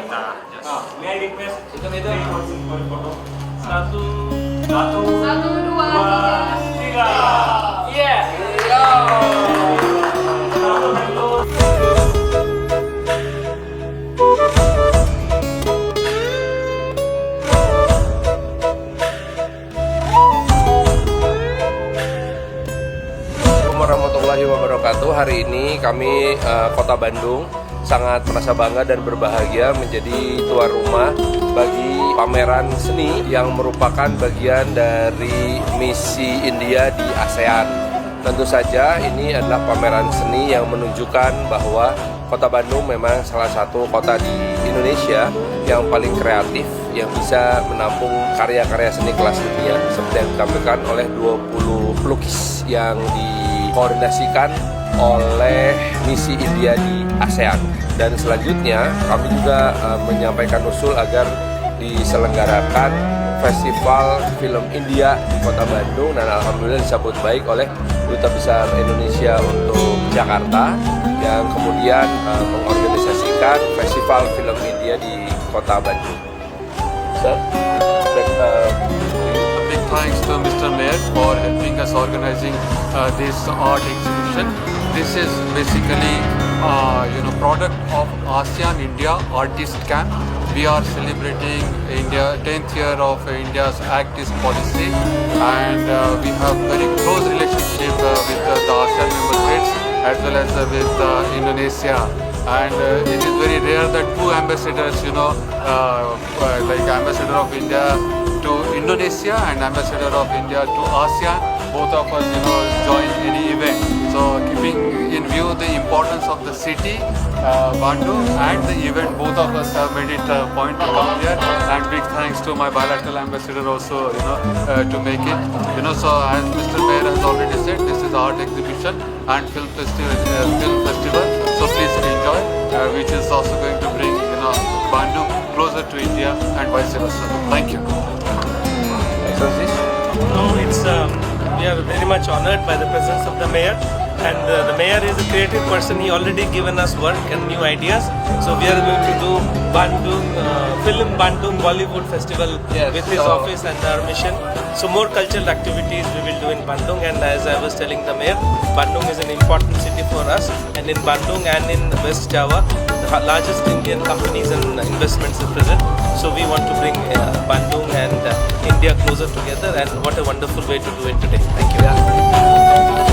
kita. May I request? Itu. Satu, Satu, dua, tiga. Yeah. Warahmatullahi wabarakatuh. Hari ini kami Kota Bandung sangat merasa bangga dan berbahagia menjadi tuan rumah bagi pameran seni yang merupakan bagian dari misi India di ASEAN. Tentu saja ini adalah pameran seni yang menunjukkan bahwa Kota Bandung memang salah satu kota di Indonesia yang paling kreatif, yang bisa menampung karya-karya seni kelas dunia seperti yang ditampilkan oleh 20 pelukis yang dikoordinasikan oleh misi India di ASEAN. Dan selanjutnya kami juga menyampaikan usul agar diselenggarakan Festival Film India di Kota Bandung, dan alhamdulillah disambut baik oleh Duta Besar Indonesia untuk Jakarta yang kemudian mengorganisasikan Festival Film India di Kota Bandung. Big thanks to Mr. Mayor for helping us organizing this art exhibition. This is basically product of ASEAN-India Artist Camp. We are celebrating India 10th year of India's Act East policy, and we have very close relationship with the ASEAN member states as well as with Indonesia. And it is very rare that two ambassadors, like Ambassador of India to Indonesia and Ambassador of India to ASEAN, both of us, join any event. So keeping in view the importance of the city, Bandung, and the event, both of us have made it a point to come here. And big thanks to my bilateral ambassador also, to make it. So as Mr. Mayor has already said, this is art exhibition and film festival. So please enjoy, which is also going to bring, Bandung closer to India and vice versa. Thank you. No, we are very much honored by the presence of the mayor, and the mayor is a creative person. He already given us work and new ideas. So we are going to do Film Bandung Bollywood Festival with his office and our mission. So more cultural activities we will do in Bandung, and as I was telling the mayor, Bandung is an important city for us, and in Bandung and in West Java, the largest Indian companies and investments are present. So we want to bring Bandung and India closer together, and what a wonderful way to do it today. Thank you.